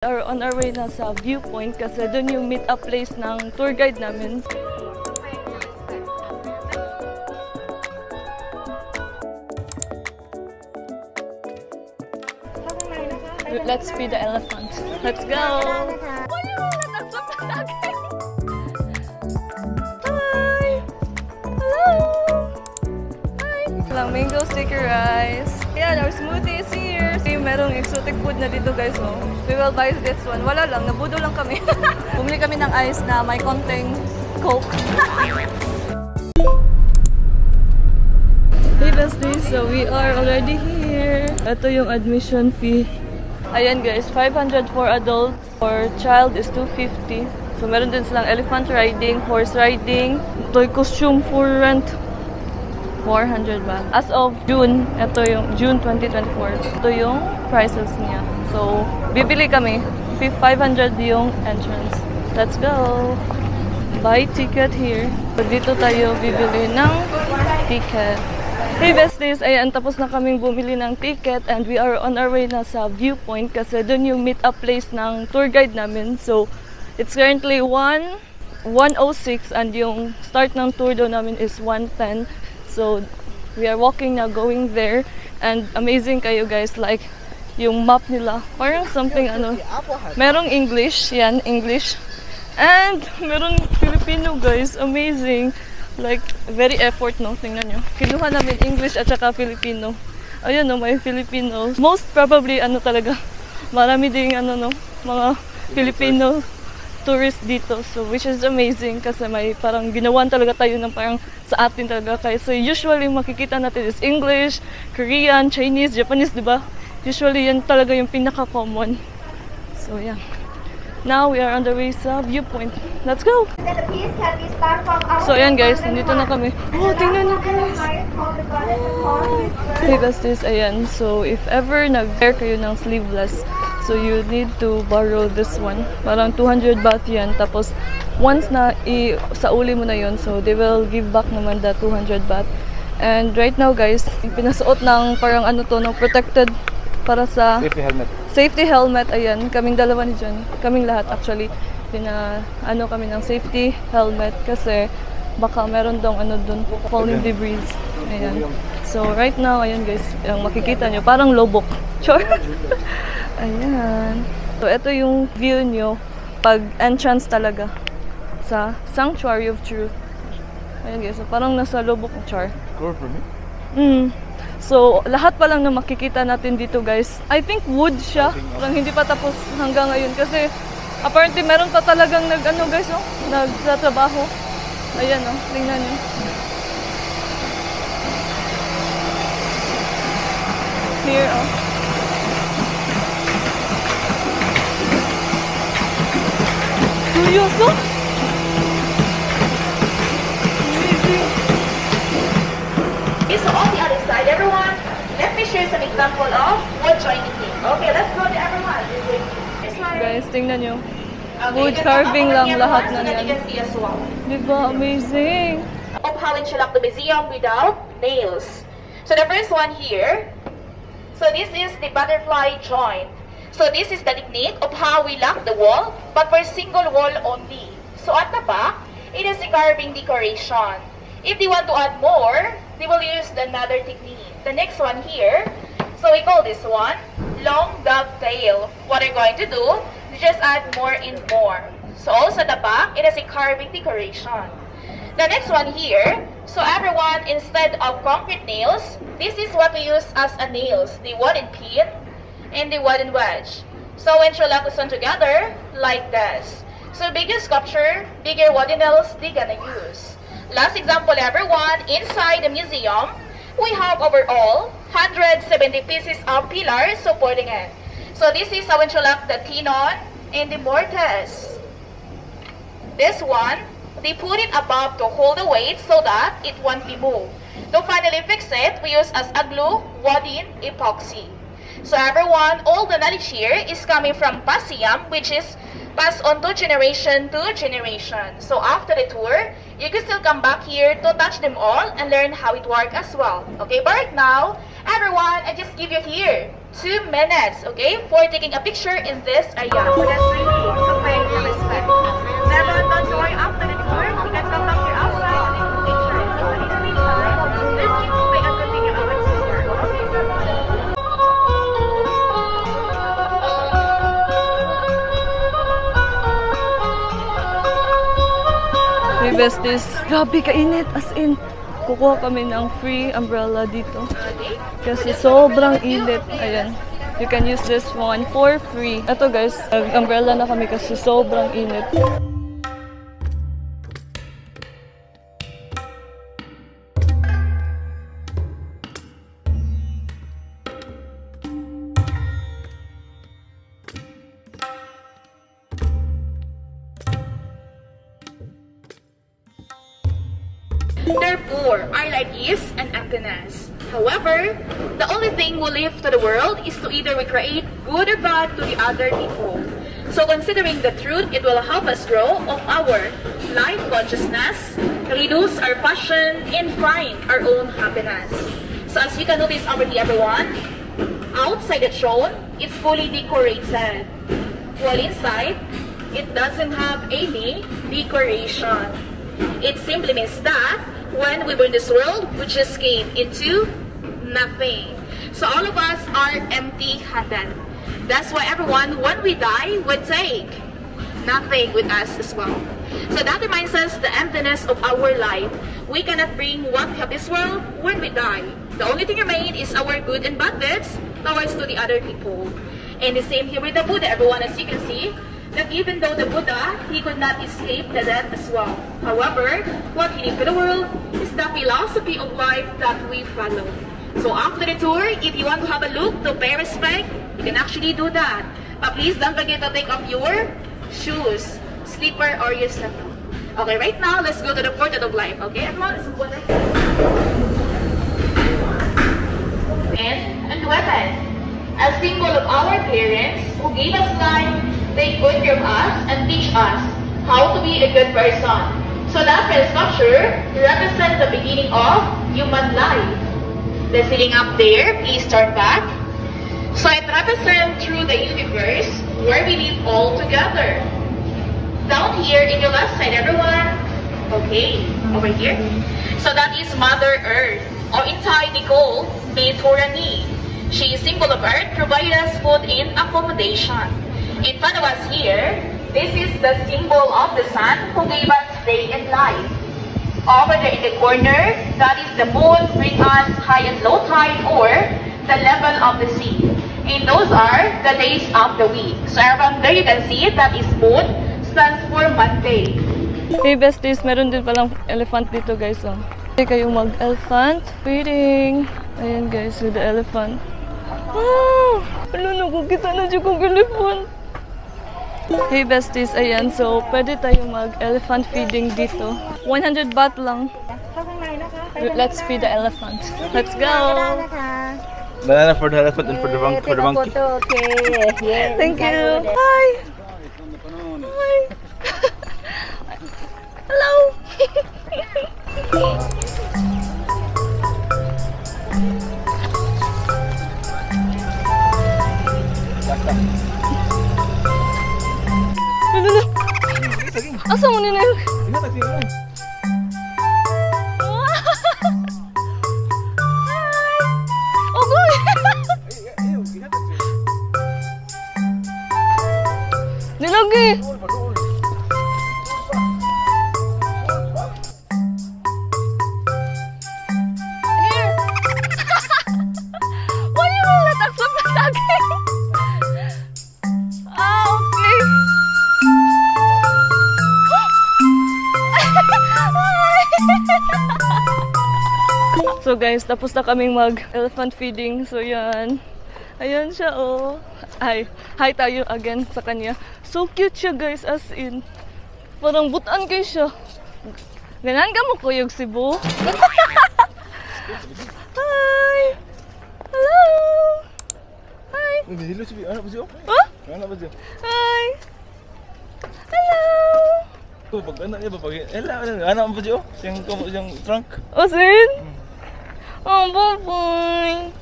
Or on our way na sa viewpoint kasi doon yung meet-up place ng tour guide namin. Let's feed the elephant. Let's go! Hi! Hello! Hi! Flamingo sticker rice. Ayan, our smoothie is here. Merong exotic food na dito guys, no? We will buy this one. Wala lang, nabudo lang kami. Bumili kami ng ice na may konting Coke. Hey besties, so we are already here. Ito yung admission fee. Ayan guys, 500 for adults. For child is 250. So meron din silang elephant riding, horse riding, toy costume for rent. 400 baht. As of June, ito yung June 2024. Ito yung prices niya. So, bibili kami. 500 yung entrance. Let's go! Buy ticket here. So, dito tayo bibili ng ticket. Hey besties! Ayan, tapos na kaming bumili ng ticket and we are on our way na sa viewpoint kasi doon yung meet-up place ng tour guide namin. So, it's currently 1:06 and yung start ng tour doon namin is 1:10. So, we are walking now, going there. And amazing kayo guys, like, yung map nila. Parang something, merong English, yan, English. And, merong Filipino guys, amazing. Like, very effort, no? Tingnan nyo. Kinuha namin English at saka Filipino. Ayun, no, may Filipino. Most probably, talaga, marami ding, mga Filipino tourists dito. So, which is amazing kasi may parang ginawan talaga tayo ng parang sa atin talaga kayo. So, usually makikita natin is English, Korean, Chinese, Japanese, diba? Usually, yan talaga yung pinaka-common. So, yeah. Now, we are on the way sa viewpoint. Let's go! So, ayan guys, nandito na kami. Oh, tingnan nyo guys! Hey besties, ayan. So, if ever nag-wear kayo ng sleeveless, so you need to borrow this one. Parang 200 baht yan. Tapos, once na sauli mo na yon, so they will give back naman the 200 baht. And right now guys, pinasuot ng parang ng protected para sa safety helmet. Safety helmet, ayan. Kaming dalawa ni John. Kaming lahat actually. Kami ng safety helmet kasi baka meron daw dun, falling debris. Ayan. So right now, ayan guys, yung makikita nyo, parang lobok. Sure. Ayan. So ito yung view nyo pag entrance talaga sa Sanctuary of Truth. Ayan guys, so parang nasa lobok ng char. Score for me? So, lahat pa lang na makikita natin dito guys, I think wood siya. Parang hindi pa tapos hanggang ngayon kasi apparently meron pa talagang guys, no? Nagtatrabaho. Ayan, no? Tingnan nyo. Here, oh. Seryoso? Amazing. Okay, so on the other side, everyone, let me share some example of wood joining. Okay, let's go to everyone. Guys, tingnan nyo. Okay, Wood carving lang lahat na so that yan. you can see as well. Diba? Amazing. Of how in Shalak the museum without nails. So the first one here, so this is the butterfly joint. So this is the technique of how we lock the wall, but for single wall only. So at the back, it is a carving decoration. If they want to add more, they will use another technique. The next one here, so we call this one long dovetail. What I'm going to do is just add more and more. So also the back, it is a carving decoration. The next one here, so everyone, instead of concrete nails, this is what we use as a nails, the wooden pin and the wooden wedge. So when you lock this one together, like this. So bigger sculpture, bigger wooden nails they gonna use. Last example everyone, inside the museum, we have overall 170 pieces of pillars supporting it. So this is how when you lock the tenon and the mortise. This one, they put it above to hold the weight so that it won't be moved. To finally fix it, we use as a glue, wooden epoxy. So everyone, all the knowledge here is coming from Pasiam, which is passed on to generation. So after the tour, you can still come back here to touch them all and learn how it works as well. Okay, but right now, everyone, I just give you here 2 minutes, okay, for taking a picture in this area. So that's really to pay your respect. Then don't worry, after the tour, you can come back here outside and take a picture. So in the meantime, let's keep moving and continue our tour. Hey besties, grabe kainit, as in kukuha kami ng free umbrella dito kasi sobrang init. Ayan, you can use this one for free. Ito guys, umbrella na kami kasi sobrang init. Therefore, our light is an emptiness. However, the only thing we leave to the world is to either we create good or bad to the other people. So considering the truth, it will help us grow of our life consciousness, reduce our passion, and find our own happiness. So as you can notice already everyone, outside the throne, it's fully decorated. While inside, it doesn't have any decoration. It simply means that when we were in this world, we just came into nothing. So all of us are empty-handed. That's why everyone, when we die, would take nothing with us as well. So that reminds us the emptiness of our life. We cannot bring what we have this world when we die. The only thing remain is our good and bad deeds towards to the other people. And the same here with the Buddha, everyone, as you can see, that even though the Buddha, he could not escape the death as well. However, what he did for the world is the philosophy of life that we follow. So after the tour, if you want to have a look to pay respect, you can actually do that. But please don't forget to take off your shoes, slipper, or your sandal. Okay, right now, let's go to the portrait of life. Okay, everyone, let's go next. And weapon, a symbol of our parents who gave us life. They take care of us and teach us how to be a good person. So that sculpture represents the beginning of human life. The ceiling up there, please turn back. So it represents through the universe where we live all together. Down here in your left side, everyone. Okay, over here. So that is Mother Earth, or in Thai they call Metorani. She is symbol of Earth, providing us food and accommodation. In front of us here, this is the symbol of the sun who gave us day and life. Over there in the corner, that is the moon, bring us high and low tide or the level of the sea. And those are the days of the week. So around there you can see it, that is moon, stands for Monday. Hey besties, meron din palang elephant dito guys. Hindi kayo mag-elephant feeding. Ayan guys, with the elephant. Ah! Ano, nakukita na dyan kong elephant. Hey besties, ayan. So, pwede tayo mag-elephant feeding dito. 100 baht lang. Let's feed the elephant. Let's go! Banana for the elephant and for the monkey. Okay. Yes. Thank you. Hi! Hi! Hello! Asa mo nila yun? Oh boy! Nilagi! Here! Why you will not accept the saging? Ah, okay. So guys, tapos na kaming mag-elephant feeding. So yan. Ayan siya oh. Ay, hi tayo again sa kanya. So cute siya guys, as in. Parang butan kayo siya. Ganan ka mo kuyog Cebu. Hi! Hello! Hi! Huh? Hi! Hello! Pag anak niya ba? Anak mo ba siya? Yung trunk? Oh, sin? Oh, bye-bye!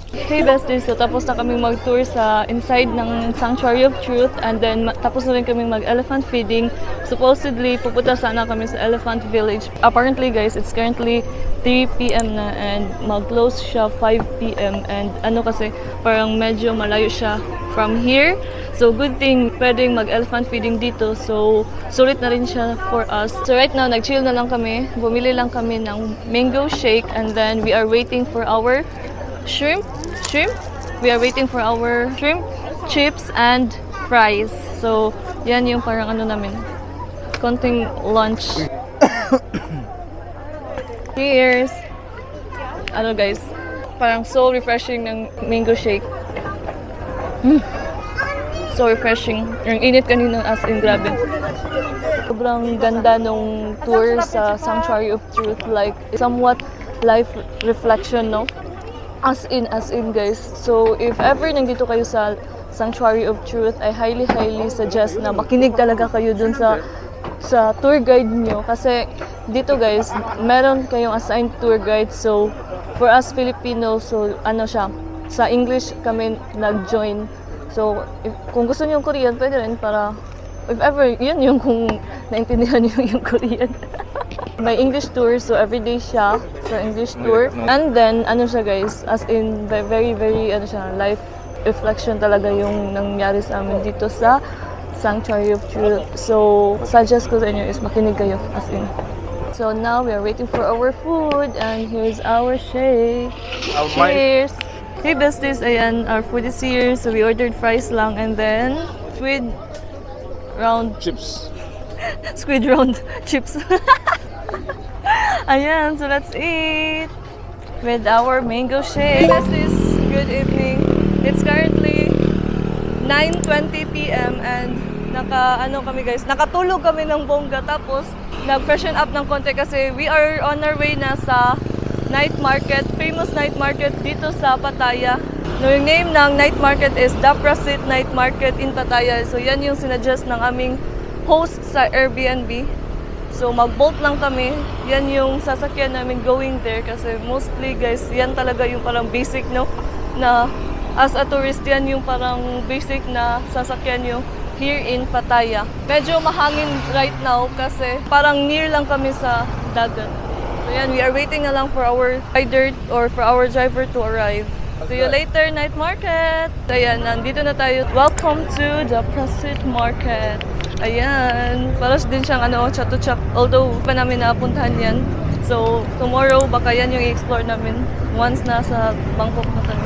Hey besties, so tapos na kaming mag-tour sa inside ng Sanctuary of Truth and then tapos na rin kaming mag-elephant feeding. Supposedly, pupunta sana kami sa Elephant Village. Apparently guys, it's currently 3 p.m. na and mag-close siya 5 p.m. and ano kasi parang medyo malayo siya from here. So good thing pwedeng mag-elephant feeding dito. So sulit na rin siya for us. So right now, nag-chill na lang kami. Bumili lang kami ng mango shake and then we are waiting for our shrimp. We are waiting for our shrimp, chips, and fries. So, yan yung parang ano namin. Konting lunch. Cheers! Ano guys, parang so refreshing ng mango shake. So refreshing. Yung init kanina as in grabe. Sobrang ganda nung tour sa Sanctuary of Truth. Like, somewhat life reflection, no? As in guys. So if ever nandito kayo sa Sanctuary of Truth, I highly suggest na makinig talaga kayo dun sa tour guide nyo. Kasi dito guys, meron kayong assigned tour guide. So for us Filipinos, so ano siya, sa English kami nag-join. So kung gusto niyo yung Korean, pwede rin para if ever, yun yung kung naintindihan niyo yung Korean. May English tour, so everyday siya sa English tour. And then, ano siya guys, as in, very, ano siya, life reflection talaga yung nangyari sa amin dito sa Sanctuary of Truth. So, suggest ko sa inyo is makinig kayo, as in. So now, we are waiting for our food, and here's our shake. Cheers! Hey besties, ayan, our food is here. So we ordered fries lang, and then, squid round Chips. Squid round chips. Ayan, so let's eat with our mango shake. This is good evening. It's currently 9:20 p.m. and ano kami guys, nakatulog kami ng bongga tapos nag-freshen up ng konti kasi we are on our way na sa night market, famous night market dito sa Pattaya. No, yung name ng night market is The Prasit Night Market in Pattaya. So yan yung sinuggest ng aming host sa Airbnb. So mag-bolt lang kami. Yan yung sasakyan namin going there kasi mostly guys, yan talaga yung parang basic, no? Na as a tourist, yan yung parang basic na sasakyan nyo here in Pattaya. Medyo mahangin right now kasi parang near lang kami sa dagat. So yan, we are waiting na lang for our rider or for our driver to arrive. See you later, night market! Ayan, nandito na tayo. Welcome to the Prasit Market. Ayan, paras din siyang ano, Chatuchak. Although, pa namin napuntahan yan. So, tomorrow, baka yan yung i-explore namin once nasa Bangkok na kami.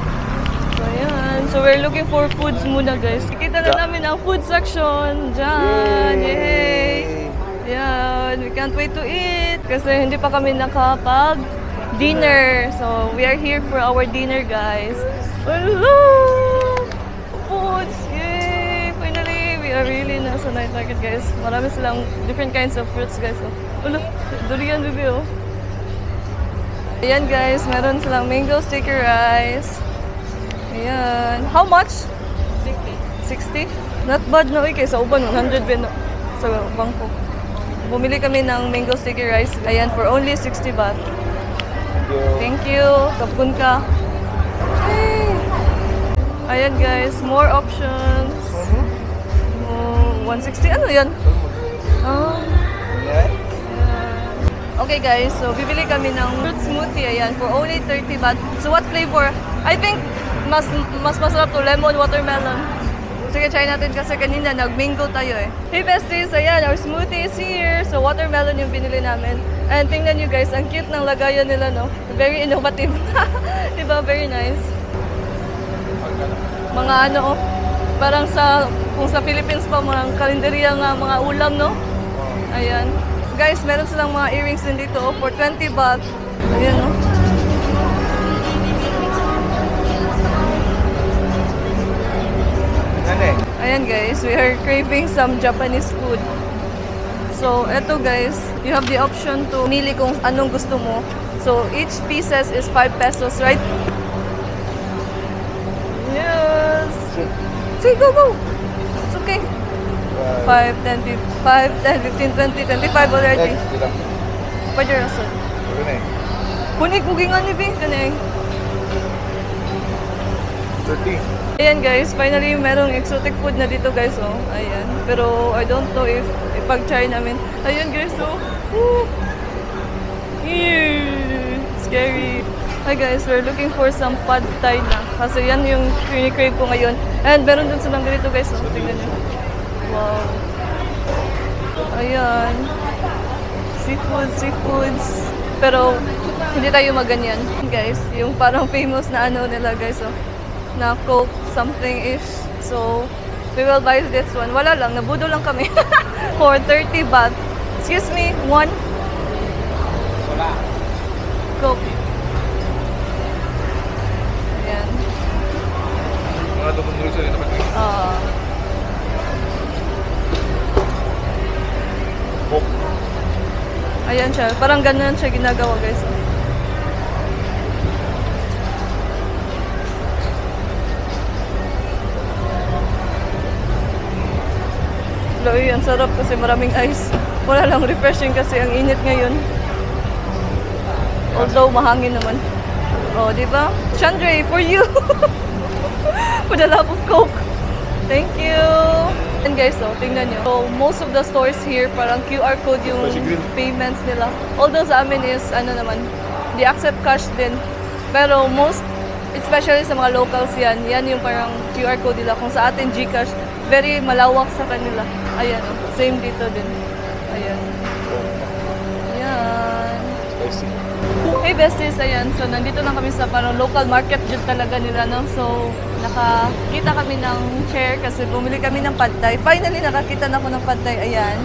So, ayan. So, we're looking for foods muna, guys. Kikita na namin ang food section. Diyan! Yay! Ayan, we can't wait to eat. Kasi hindi pa kami nakapag-dinner. So, we are here for our dinner, guys. Hello! Foods! Yay! Finally! We are really nasa night market guys. Marami silang different kinds of fruits guys. Oh, look, durian bibi oh. Ayan guys, meron silang mango sticky rice. Ayan. How much? 60. 60? Not bad no, kaysa uban 100 ben sa Bangkok. Bumili kami ng mango sticky rice. Ayan, for only 60 baht. Thank you. Kapun ka. Hey. Ayan guys, more options. 160? Ano yan? Oh. Okay guys, so bibili kami ng fruit smoothie. Ayan, for only 30 baht. So what flavor? I think mas masarap to lemon, watermelon. Sige, try natin kasi kanina nag-mango tayo eh. Hey besties, ayan, our smoothie is here. So watermelon yung binili namin. And tingnan nyo guys, ang cute ng lagayan nila, no? Very innovative. Diba? Very nice. Mga ano, parang kung sa Philippines pa, mga karinderya nga, mga ulam, no? Ayan. Guys, meron silang mga earrings din dito for 20 baht. Ayan, no? Ayan guys, we are craving some Japanese food. So, eto guys, you have the option to mili kung anong gusto mo. So, each pieces is 5 pesos, right? Yes! Sige, go! It's okay. 5, 10, 15, 20, 25 already. Pwede rason. Kunig, kugingan ni Bing. Kaneng. 30. Ayan guys, finally merong exotic food na dito guys, oh. Ayan. Pero I don't know if ipag-try namin. Ayan guys, oh. Woo! Ew! Scary. Hi guys, we're looking for some pad thai na. Kasi yan yung crave ko ngayon. And meron dun silang ganito guys, oh. Tingnan nyo. Wow. Ayan. Seafoods. Pero hindi tayo maganyan. Guys, yung parang famous na ano nila guys, oh. Na Coke something-ish. So, we will buy this one. Wala lang, nabudo lang kami. For 30 baht. Excuse me, one? Wala. Coke. Ayan. Mga tukong dulce na naman. Coke. Ayan siya. Parang ganun siya ginagawa guys. Loy, ang sarap kasi maraming ice. Wala lang refreshing kasi ang init ngayon. Although mahangin naman. Oh, di ba? Chandre, for you! For the love of Coke. Thank you! And guys, so, tingnan nyo. So, most of the stores here, parang QR code yung payments nila. Although sa amin is, ano naman, they accept cash din. Pero most, especially sa mga locals yan yung parang QR code nila. Kung sa atin, GCash, very malawak sa kanila. Ayan, oh. Same dito din. Ayan. Ayan. Hey besties, ayan. So, nandito lang kami sa parang local market din talaga nila, no? So, nakakita kami ng chair kasi bumili kami ng pad thai. Finally, nakakita na ako ng pad thai. Ayan.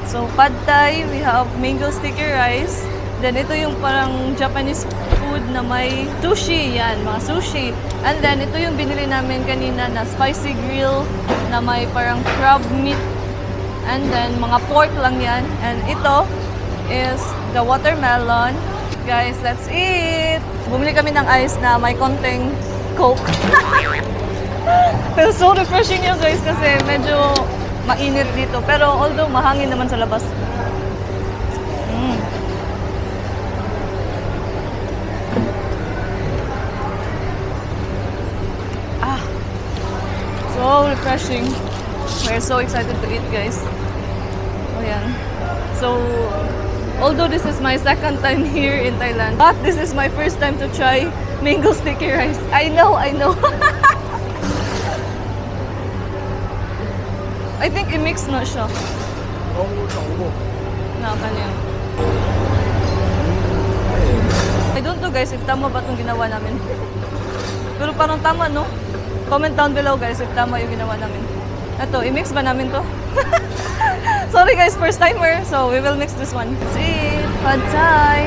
So, pad thai, we have mango sticky rice. Then, ito yung parang Japanese food na may sushi. Yan, mga sushi. And then, ito yung binili namin kanina na spicy grill na may parang crab meat. And then, mga pork lang yan. And ito is the watermelon. Guys, let's eat! Bumili kami ng ice na may konting Coke. Pero so refreshing yun guys kasi medyo mainit dito. Pero although mahangin naman sa labas. So refreshing. We're so excited to eat guys. Oh yan. So, although this is my second time here in Thailand, but this is my first time to try mango sticky rice. I know. I think i-mix na siya. Na kanya. I don't know guys if tama ba itong ginawa namin. Pero parang tama, no? Comment down below guys if tama yung ginawa namin. Ito, i-mix ba namin to? Sorry guys, first timer. So we will mix this one. Let's eat pad thai.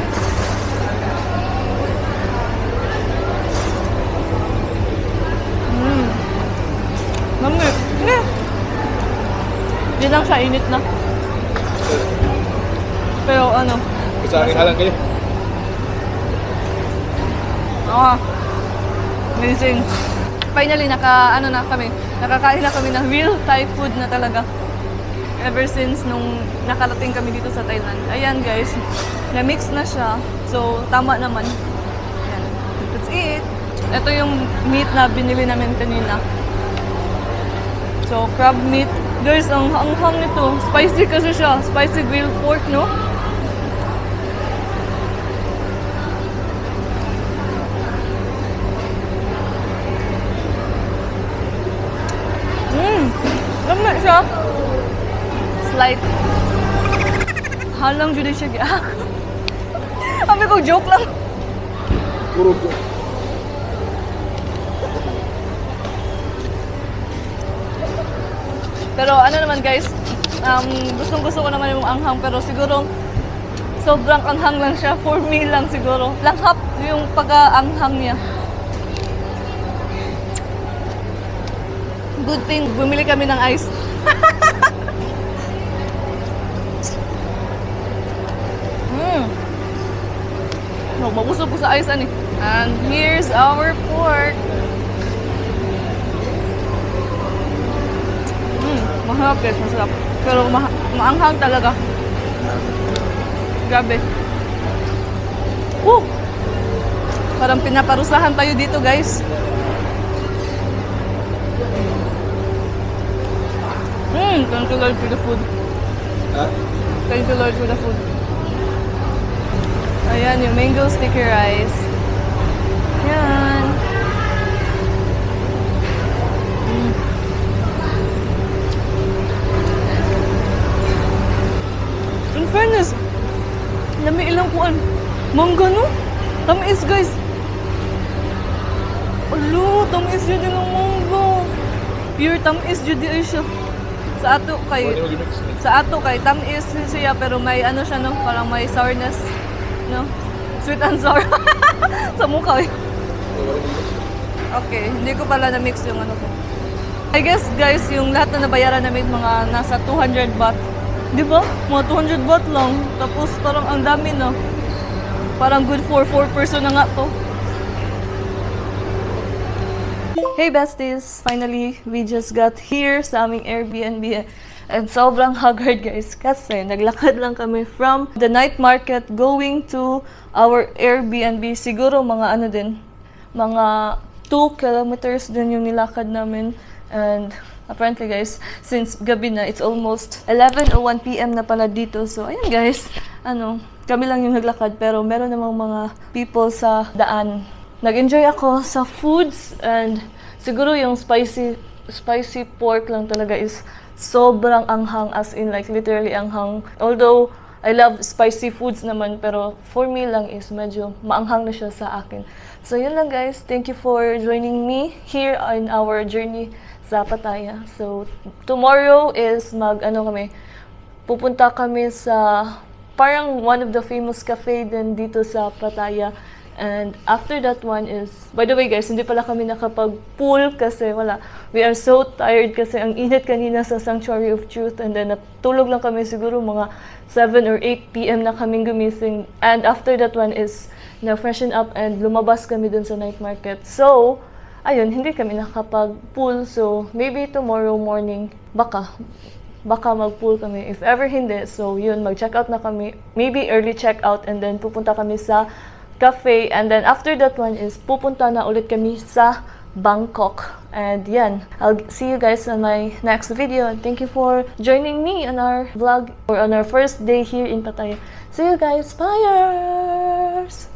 Mami. Hindi lang siya init na. Pero ano? Kasari halang kayo. Amazing. Finally, nakakain na kami ng real Thai food na talaga. Ever since nung nakarating kami dito sa Thailand. Ayan guys, na-mix na siya. So, tama naman. Ayan. Let's eat! Ito yung meat na binili namin kanina. So, crab meat. Guys, ang hanghang nito. Spicy kasi siya. Spicy grilled pork, no? Lama siya. Slight. Halang jud siya giya. Sabi ko joke lang. Puro po. Pero ano naman guys, gustong-gusto ko naman yung anghang pero siguro sobrang anghang lang siya. For me lang siguro. Langhap yung pag-aanghang niya. Good thing, bumili kami ng ice. Mabusog ko sa ice ani. And here's our pork. Masarap guys, masarap. Pero maanghang talaga. Grabe. Parang pinaparusahan tayo dito guys. Thank you Lord for the food. Ha? Thank you Lord for the food. Ayan, yung mango sticky rice. Ayan. In fairness, lami ilang kuan. Mangga no? Tamis guys. Alo, tamis yun din ang mangga. Pure tamis yun din siya. Sa ato kay tamis siya pero may ano siya no, parang may sourness, no? Sweet and sour. Sa mukha eh. Okay, hindi ko pala na-mix yung ano ko. I guess guys, yung lahat na nabayaran namin mga nasa 200 baht. Di ba? Mga 200 baht lang. Tapos parang ang dami no. Parang good for 4 person na nga to. Hey besties! Finally, we just got here sa aming Airbnb. And sobrang haggard guys kasi naglakad lang kami from the night market going to our Airbnb. Siguro mga ano din, mga 2 kilometers din yung nilakad namin. And apparently guys, since gabi na, it's almost 11:01 PM na pala dito. So ayun guys, ano, kami lang yung naglakad pero meron namang mga people sa daan. Nag-enjoy ako sa foods and siguro yung spicy pork lang talaga is sobrang anghang, as in like literally anghang. Although I love spicy foods naman pero for me lang is medyo maanghang na siya sa akin. So yun lang guys, thank you for joining me here on our journey sa Pattaya. So tomorrow is pupunta kami sa parang one of the famous cafe din dito sa Pattaya. And after that one is, by the way guys, hindi pala kami nakapag-pool kasi wala. We are so tired kasi ang init kanina sa Sanctuary of Truth. And then natulog lang kami siguro mga 7 or 8 PM na kaming gumising. And after that one is na-freshen up and lumabas kami dun sa night market. So, ayun, hindi kami nakapag-pool. So, maybe tomorrow morning, baka mag-pool kami. If ever hindi, so yun, mag-check out na kami. Maybe early check out and then pupunta kami sa cafe, and then after that one is pupunta na ulit kami sa Bangkok. And yan, I'll see you guys on my next video. And thank you for joining me on our vlog or on our first day here in Pattaya. See you guys, bye!